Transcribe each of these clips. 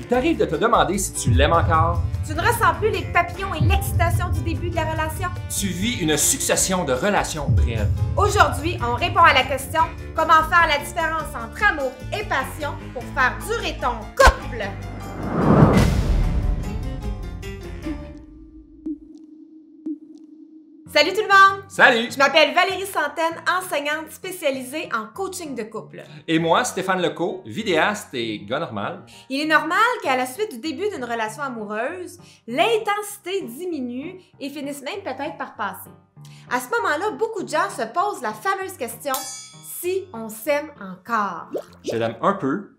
t'arrive de te demander si tu l'aimes encore? Tu ne ressens plus les papillons et l'excitation du début de la relation? Tu vis une succession de relations brèves. Aujourd'hui, on répond à la question « Comment faire la différence entre amour et passion pour faire durer ton couple? » Salut tout le monde! Salut! Je m'appelle Valérie Santaine, enseignante spécialisée en coaching de couple. Et moi, Stéphane Lecault, vidéaste et gars normal. Il est normal qu'à la suite du début d'une relation amoureuse, l'intensité diminue et finisse même peut-être par passer. À ce moment-là, beaucoup de gens se posent la fameuse question « si on s'aime encore? » Je l'aime un peu,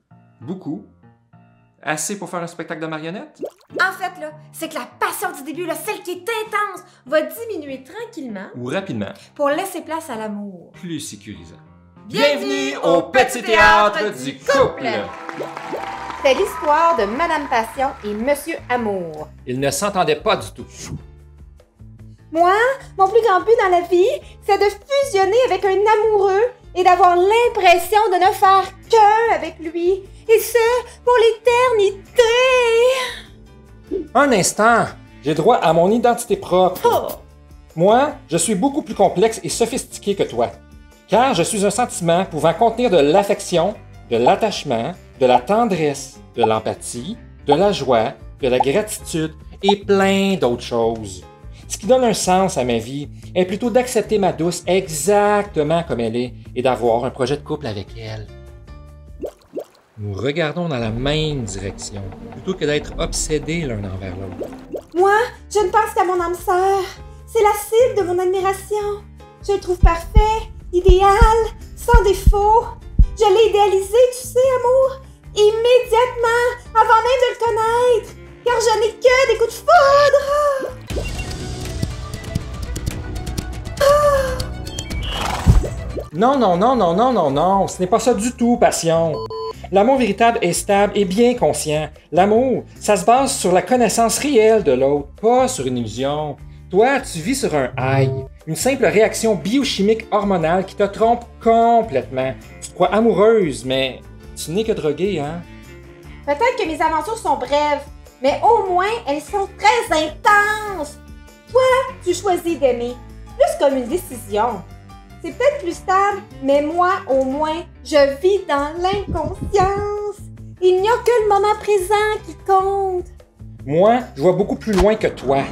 beaucoup, assez pour faire un spectacle de marionnettes. En fait, là, c'est que la passion du début, là, celle qui est intense, va diminuer tranquillement Ou rapidement, pour laisser place à l'amour. plus sécurisant. Bienvenue au Petit Théâtre du couple! C'est l'histoire de Madame Passion et Monsieur Amour. Ils ne s'entendaient pas du tout. Moi, mon plus grand but dans la vie, c'est de fusionner avec un amoureux et d'avoir l'impression de ne faire qu'un avec lui. Et ce, pour l'éternité! Un instant, j'ai droit à mon identité propre. Oh. Moi, je suis beaucoup plus complexe et sophistiqué que toi, car je suis un sentiment pouvant contenir de l'affection, de l'attachement, de la tendresse, de l'empathie, de la joie, de la gratitude et plein d'autres choses. Ce qui donne un sens à ma vie est plutôt d'accepter ma douce exactement comme elle est et d'avoir un projet de couple avec elle. Nous regardons dans la même direction, plutôt que d'être obsédés l'un envers l'autre. Moi, je ne pense qu'à mon âme sœur. C'est la cible de mon admiration. Je le trouve parfait, idéal, sans défaut. Je l'ai idéalisé, tu sais, amour, immédiatement, avant même de le connaître, car je n'ai que des coups de foudre. Non, ce n'est pas ça du tout, passion. L'amour véritable est stable et bien conscient. L'amour, ça se base sur la connaissance réelle de l'autre, pas sur une illusion. Toi, tu vis sur un high, une simple réaction biochimique hormonale qui te trompe complètement. Tu te crois amoureuse, mais tu n'es que droguée, hein? Peut-être que mes aventures sont brèves, mais au moins elles sont très intenses. Toi, tu choisis d'aimer, plus comme une décision. C'est peut-être plus stable, mais moi, au moins, je vis dans l'inconscience. Il n'y a que le moment présent qui compte. Moi, je vois beaucoup plus loin que toi.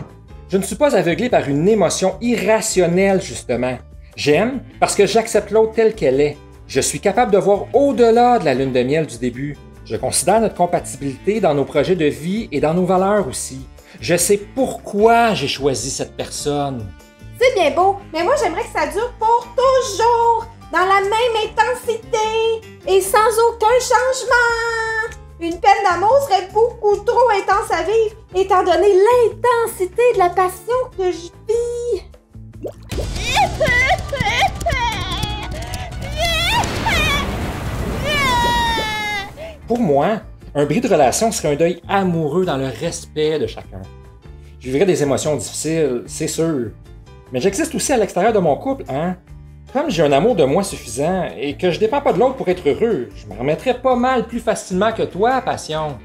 Je ne suis pas aveuglé par une émotion irrationnelle, justement. J'aime parce que j'accepte l'autre telle qu'elle est. Je suis capable de voir au-delà de la lune de miel du début. Je considère notre compatibilité dans nos projets de vie et dans nos valeurs aussi. Je sais pourquoi j'ai choisi cette personne. C'est bien beau, mais moi j'aimerais que ça dure pour toujours, dans la même intensité et sans aucun changement. Une peine d'amour serait beaucoup trop intense à vivre, étant donné l'intensité de la passion que je vis. Pour moi, un bris de relation serait un deuil amoureux dans le respect de chacun. Je vivrais des émotions difficiles, c'est sûr. Mais j'existe aussi à l'extérieur de mon couple, hein? Comme j'ai un amour de moi suffisant et que je dépends pas de l'autre pour être heureux, je me remettrais pas mal plus facilement que toi, passion.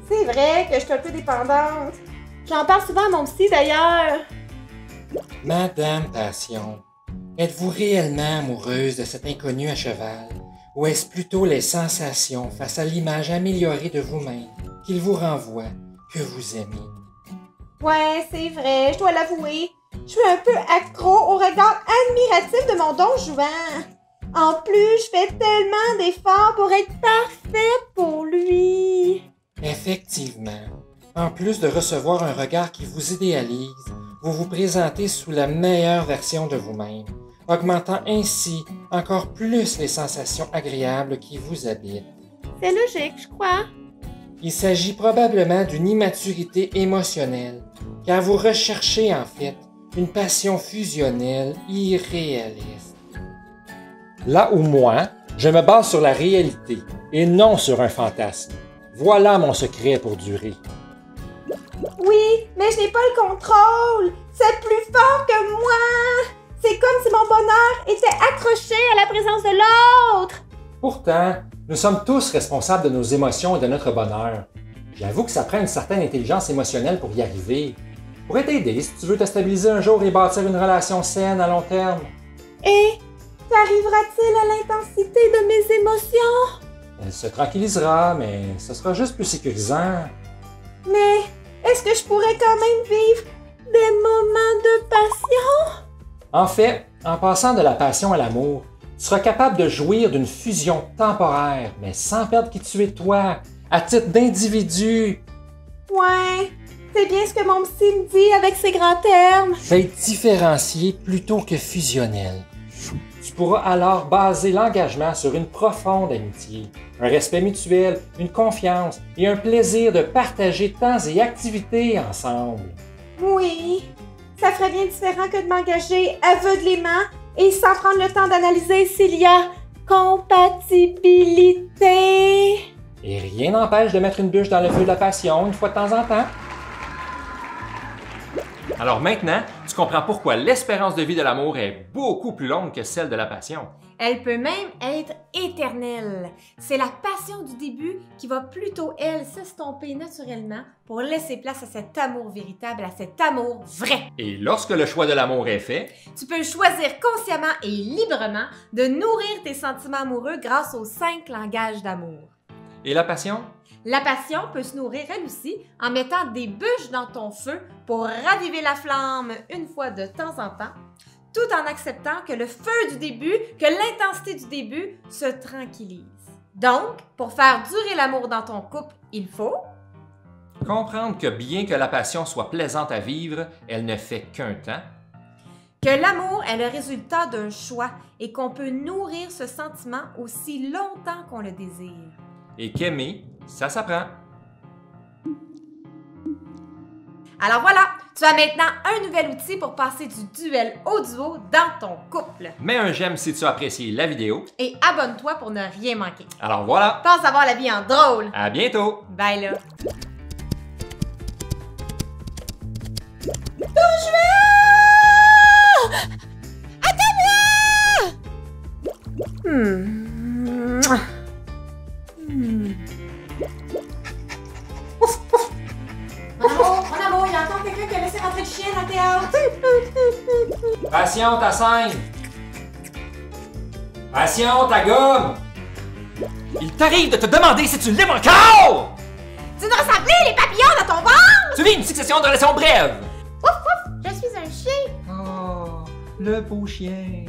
C'est vrai que je suis un peu dépendante. J'en parle souvent à mon psy d'ailleurs. Madame Passion, êtes-vous réellement amoureuse de cet inconnu à cheval? Ou est-ce plutôt les sensations face à l'image améliorée de vous-même qu'il vous renvoie que vous aimez? Ouais, c'est vrai, je dois l'avouer. Je suis un peu accro au regard admiratif de mon don Juan. En plus, je fais tellement d'efforts pour être parfaite pour lui. Effectivement. En plus de recevoir un regard qui vous idéalise, vous vous présentez sous la meilleure version de vous-même, augmentant ainsi encore plus les sensations agréables qui vous habitent. C'est logique, je crois. Il s'agit probablement d'une immaturité émotionnelle, car vous recherchez en fait une passion fusionnelle irréaliste. Là où moi, je me base sur la réalité et non sur un fantasme. Voilà mon secret pour durer. Oui, mais je n'ai pas le contrôle. C'est plus fort que moi. C'est comme si mon bonheur était accroché à la présence de l'autre. Pourtant, nous sommes tous responsables de nos émotions et de notre bonheur. J'avoue que ça prend une certaine intelligence émotionnelle pour y arriver. Je pourrais t'aider si tu veux te stabiliser un jour et bâtir une relation saine à long terme. Et t'arrivera-t-il à l'intensité de mes émotions? Elle se tranquillisera, mais ce sera juste plus sécurisant. Mais est-ce que je pourrais quand même vivre des moments de passion? En fait, en passant de la passion à l'amour, tu seras capable de jouir d'une fusion temporaire, mais sans perdre qui tu es toi, à titre d'individu. Ouais, c'est bien ce que mon psy me dit avec ses grands termes. Fait différencié plutôt que fusionnel. Tu pourras alors baser l'engagement sur une profonde amitié, un respect mutuel, une confiance et un plaisir de partager temps et activités ensemble. Oui, ça ferait bien différent que de m'engager aveuglément et sans prendre le temps d'analyser s'il y a compatibilité. Et rien n'empêche de mettre une bûche dans le feu de la passion une fois de temps en temps. Alors maintenant, tu comprends pourquoi l'espérance de vie de l'amour est beaucoup plus longue que celle de la passion. Elle peut même être éternelle. C'est la passion du début qui va plutôt, elle, s'estomper naturellement pour laisser place à cet amour véritable, à cet amour vrai. Et lorsque le choix de l'amour est fait, Tu peux choisir consciemment et librement de nourrir tes sentiments amoureux grâce aux 5 langages d'amour. et la passion? La passion peut se nourrir elle aussi en mettant des bûches dans ton feu pour raviver la flamme une fois de temps en temps, tout en acceptant que le feu du début, que l'intensité du début se tranquillise. Donc, pour faire durer l'amour dans ton couple, il faut Comprendre que bien que la passion soit plaisante à vivre, elle ne fait qu'un temps. que l'amour est le résultat d'un choix et qu'on peut nourrir ce sentiment aussi longtemps qu'on le désire. Et qu'aimer, ça s'apprend. Alors voilà, tu as maintenant un nouvel outil pour passer du duel au duo dans ton couple. Mets un j'aime si tu as apprécié la vidéo. Et abonne-toi pour ne rien manquer. Alors voilà, Pense à voir la vie en drôle. à bientôt! Bye là. Mon amour, il y a encore quelqu'un qui a laissé rentrer le chien dans le théâtre. Passion, ta scène! Passion, ta gomme! Il t'arrive de te demander si tu l'aimes encore! Tu nous ressemblais les papillons dans ton ventre! Tu vis une succession de relations brèves! Ouf, ouf, je suis un chien. Oh, le beau chien!